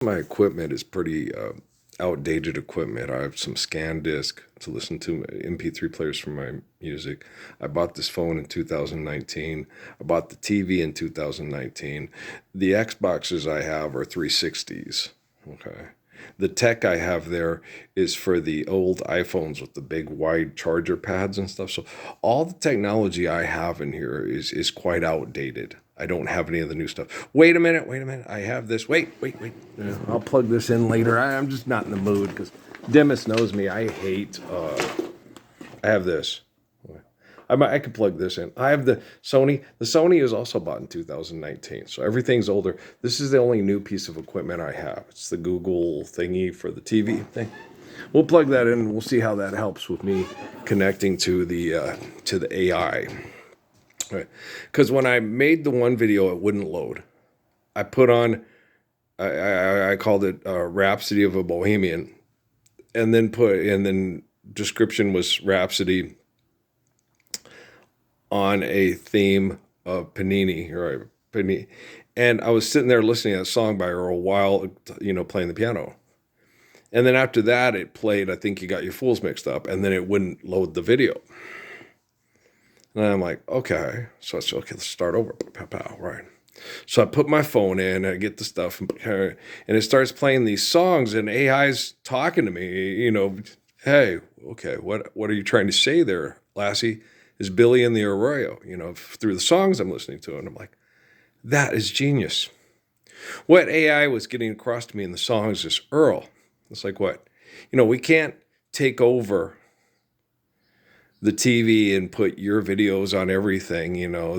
My equipment is pretty outdated equipment. I have some scan disc to listen to MP3 players for my music. I bought this phone in 2019. I bought the TV in 2019. The Xboxes I have are 360s. Okay. The tech I have there is for the old iPhones with the big wide charger pads and stuff. So all the technology I have in here is quite outdated. I don't have any of the new stuff. Wait a minute, wait a minute. I have this. Wait. Yeah, I'll plug this in later. I'm just not in the mood because Demis knows me. I hate. I have this. I could plug this in. I have the Sony. The Sony is also bought in 2019, so everything's older. This is the only new piece of equipment I have. It's the Google thingy for the TV thing. We'll plug that in. And we'll see how that helps with me connecting to the AI. Right. Because when I made the one video, it wouldn't load. I put on. I called it Rhapsody of a Bohemian, and then description was Rhapsody on a theme of Panini, right? Panini. And I was sitting there listening to that song by Earl while, playing the piano. And then after that, it played, I Think You Got Your Fools Mixed Up, and then it wouldn't load the video. And I'm like, okay. So I said, okay, let's start over. Pow, right. So I put my phone in, and I get the stuff, and it starts playing these songs, and AI's talking to me, hey, okay, what are you trying to say there, Lassie? Is Billy in the Arroyo, through the songs I'm listening to. And I'm like, that is genius. What AI was getting across to me in the songs is Earl. It's like what? We can't take over the TV and put your videos on everything.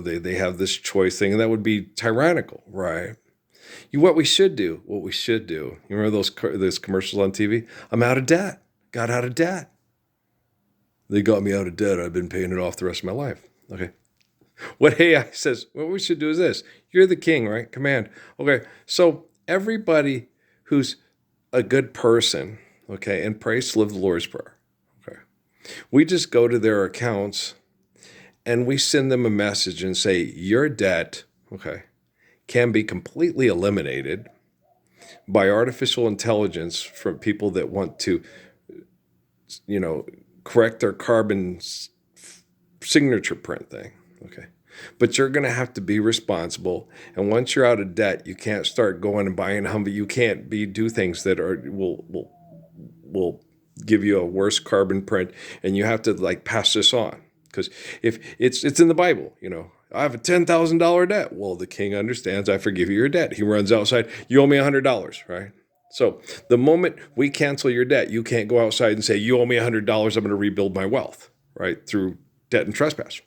They have this choice thing, and that would be tyrannical, right? What we should do, you remember those commercials on TV? I'm out of debt, got out of debt. They got me out of debt. I've been paying it off the rest of my life. Okay. What AI says, what we should do is this. You're the king, right? Command. Okay. So everybody who's a good person, okay, and prays to live the Lord's Prayer. Okay. We just go to their accounts and we send them a message and say, your debt, okay, can be completely eliminated by artificial intelligence from people that want to, correct their carbon signature print thing. Okay. But you're going to have to be responsible. And once you're out of debt, you can't start going and buying Humvee. You can't do things that will give you a worse carbon print. And you have to pass this on. Because if it's in the Bible, I have a $10,000 debt. Well, the king understands. I forgive you your debt. He runs outside. You owe me $100, right? So the moment we cancel your debt, you can't go outside and say, you owe me $100, I'm going to rebuild my wealth, right? Through debt and trespass.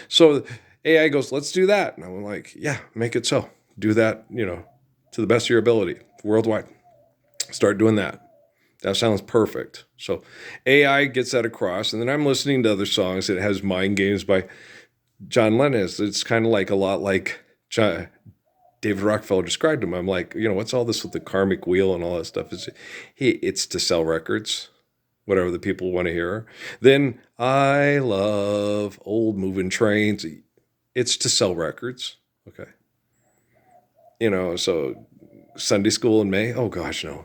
So AI goes, let's do that. And I'm like, yeah, make it so. Do that, to the best of your ability, worldwide. Start doing that. That sounds perfect. So AI gets that across. And then I'm listening to other songs. It has Mind Games by John Lennon. It's kind of like a lot like David Rockefeller described him. I'm like, what's all this with the karmic wheel and all that stuff? It's to sell records, whatever the people want to hear. Then I love old moving trains. It's to sell records. Okay. So Sunday school in May. Oh gosh, no.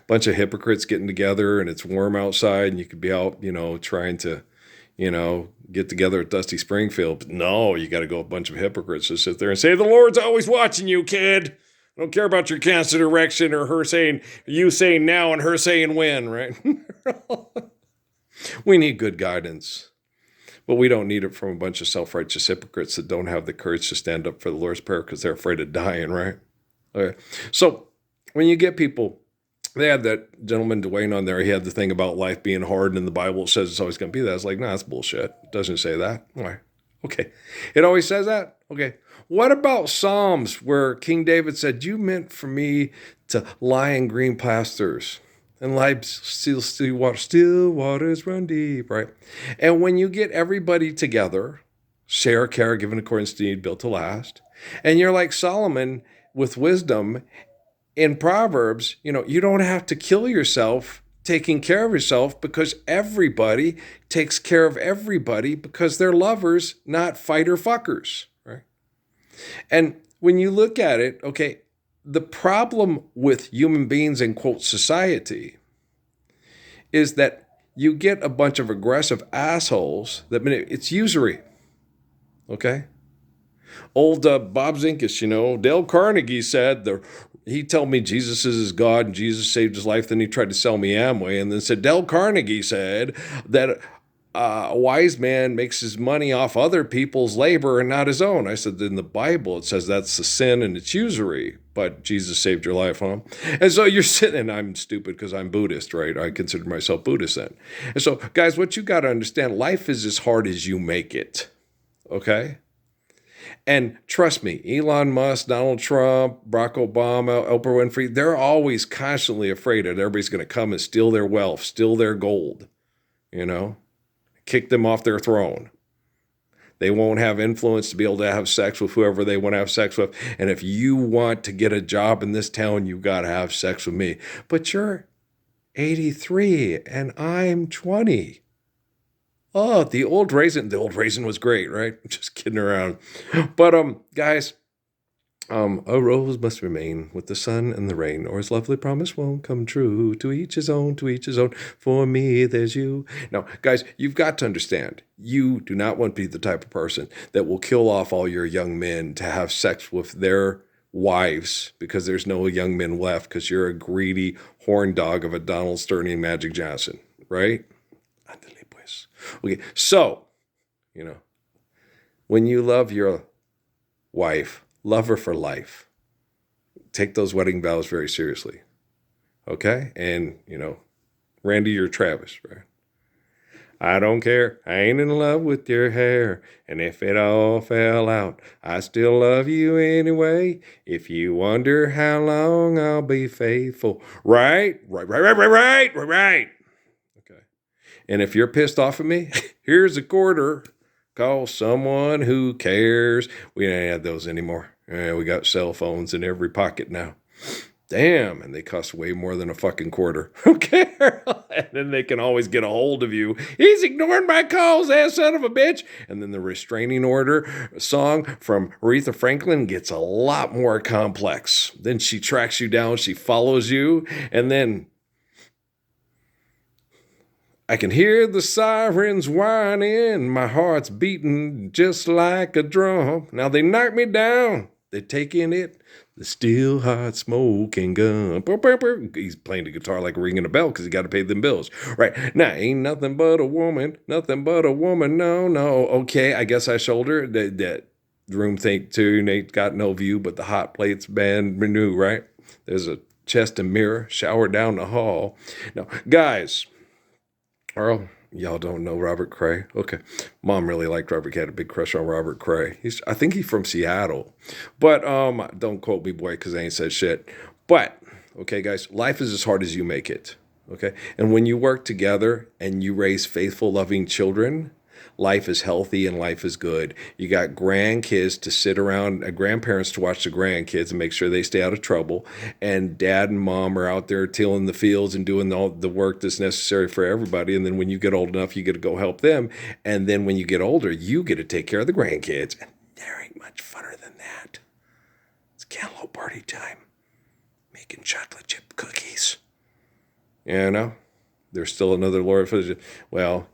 Bunch of hypocrites getting together and it's warm outside and you could be out, trying to, get together at Dusty Springfield. But no, you got to go a bunch of hypocrites to sit there and say, the Lord's always watching you, kid. I don't care about your cancer direction or you saying now and her saying when, right? We need good guidance, but we don't need it from a bunch of self-righteous hypocrites that don't have the courage to stand up for the Lord's Prayer because they're afraid of dying, right? Okay. So when you get people, they had that gentleman Dwayne on there. He had the thing about life being hard, and in the Bible it says it's always going to be that. It's like, no, that's bullshit. It doesn't say that. All right. Okay. It always says that? Okay. What about Psalms where King David said, you meant for me to lie in green pastures and lie still waters run deep, right? And when you get everybody together, share, care, given accordance to need, built to last, and you're like Solomon with wisdom, in Proverbs, you don't have to kill yourself taking care of yourself because everybody takes care of everybody because they're lovers, not fighter fuckers, right? And when you look at it, okay, The problem with human beings in quote society is that you get a bunch of aggressive assholes that it's usury. Okay. Old Bob Zinkus, Dale Carnegie said he told me Jesus is his God and Jesus saved his life. Then he tried to sell me Amway and then said Dale Carnegie said that a wise man makes his money off other people's labor and not his own. I said, in the Bible, it says that's the sin and it's usury, but Jesus saved your life, huh? And so you're sitting, and I'm stupid because I'm Buddhist, right? I consider myself Buddhist then. And so, guys, what you got to understand, life is as hard as you make it, okay? And trust me, Elon Musk, Donald Trump, Barack Obama, Oprah Winfrey, they're always constantly afraid that everybody's going to come and steal their wealth, steal their gold, kick them off their throne. They won't have influence to be able to have sex with whoever they want to have sex with. And if you want to get a job in this town, you've got to have sex with me. But you're 83 and I'm 20. Oh, the old raisin was great, right? Just kidding around. But guys, a rose must remain with the sun and the rain, or his lovely promise won't come true. To each his own, to each his own. For me, there's you. Now, guys, you've got to understand, you do not want to be the type of person that will kill off all your young men to have sex with their wives because there's no young men left because you're a greedy horn dog of a Donald Sterling and Magic Johnson, right? Okay, so, when you love your wife, love her for life. Take those wedding vows very seriously. Okay? And, Randy or Travis, right? I don't care. I ain't in love with your hair. And if it all fell out, I still love you anyway. If you wonder how long I'll be faithful. Right? Right. Okay. And if you're pissed off at me, here's a quarter. Call someone who cares. We ain't have those anymore. We got cell phones in every pocket now. Damn, and they cost way more than a fucking quarter. Okay? And then they can always get a hold of you. He's ignoring my calls, ass son of a bitch. And then the restraining order song from Aretha Franklin gets a lot more complex. Then she tracks you down, she follows you, and then I can hear the sirens whining, my heart's beating just like a drum. Now they knock me down, they're taking it, the steel hot smoking gun. He's playing the guitar like ringing a bell because he got to pay them bills. Right, now ain't nothing but a woman, no. Okay, I guess I shoulder that room think too, ain't got no view, but the hot plates band renew, right? There's a chest and mirror, shower down the hall. Now, guys, Earl, y'all don't know Robert Cray. Okay. Mom really liked Robert. He had a big crush on Robert Cray. I think he's from Seattle. But don't quote me, boy, because I ain't said shit. But, okay, guys, life is as hard as you make it. Okay? And when you work together and you raise faithful, loving children, life is healthy and life is good. You got grandkids to sit around, grandparents to watch the grandkids and make sure they stay out of trouble. And dad and mom are out there tilling the fields and doing all the work that's necessary for everybody. And then when you get old enough, you get to go help them. And then when you get older, you get to take care of the grandkids. And there ain't much funner than that. It's cantaloupe party time. Making chocolate chip cookies. There's still another Lord for the, well,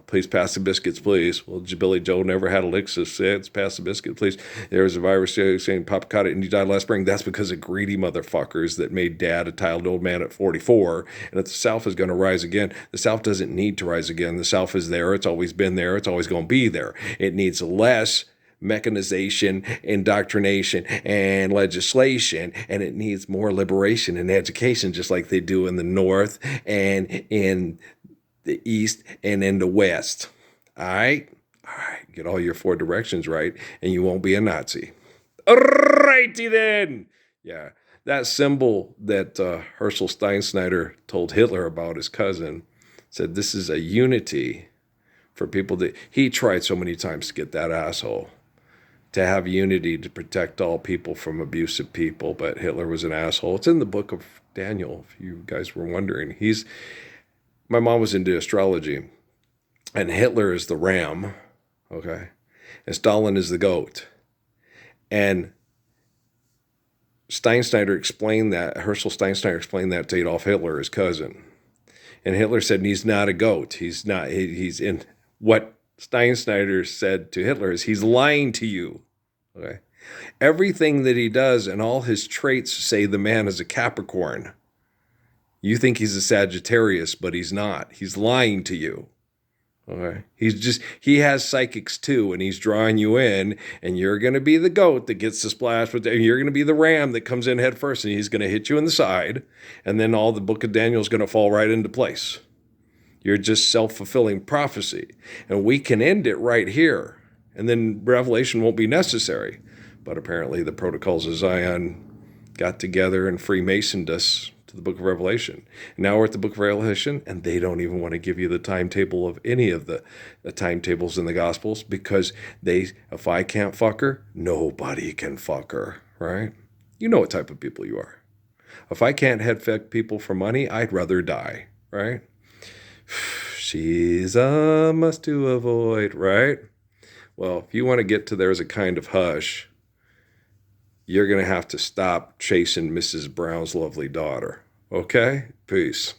please pass the biscuits, please. Well, Billy Joe never had a lick, so says, pass the biscuit, please. There was a virus saying Papa caught it and he died last spring. That's because of greedy motherfuckers that made dad a titled old man at 44. And if the South is going to rise again, the South doesn't need to rise again. The South is there. It's always been there. It's always going to be there. It needs less mechanization, indoctrination, and legislation, and it needs more liberation and education, just like they do in the North and in the East and in the West. All right? Get all your four directions right, and you won't be a Nazi. All righty then. Yeah, that symbol that Herschel Steinschneider told Hitler about his cousin said this is a unity for people that he tried so many times to get that asshole to have unity to protect all people from abusive people, but Hitler was an asshole. It's in the book of Daniel, if you guys were wondering. My mom was into astrology, and Hitler is the ram, okay? And Stalin is the goat. And Herschel Steinschneider explained that to Adolf Hitler, his cousin. And Hitler said, he's not a goat. He's not, he's in. What Steinschneider said to Hitler is, he's lying to you. Okay. Everything that he does and all his traits say the man is a Capricorn. You think he's a Sagittarius, but he's not. He's lying to you. Okay. He has psychics too, and he's drawing you in, and you're going to be the goat that gets the splash, and you're going to be the ram that comes in head first, and he's going to hit you in the side, and then all the book of Daniel is going to fall right into place. You're just self-fulfilling prophecy, and we can end it right here, and then Revelation won't be necessary. But apparently the Protocols of Zion got together and Freemasoned us to the book of Revelation. Now we're at the book of Revelation, and they don't even want to give you the timetable of any of the timetables in the Gospels, because if I can't fuck her, nobody can fuck her, right? You know what type of people you are. If I can't head fuck people for money, I'd rather die, right? She's a must to avoid, right? Well, if you want to get to there's a kind of hush, you're going to have to stop chasing Mrs. Brown's lovely daughter. Okay? Peace.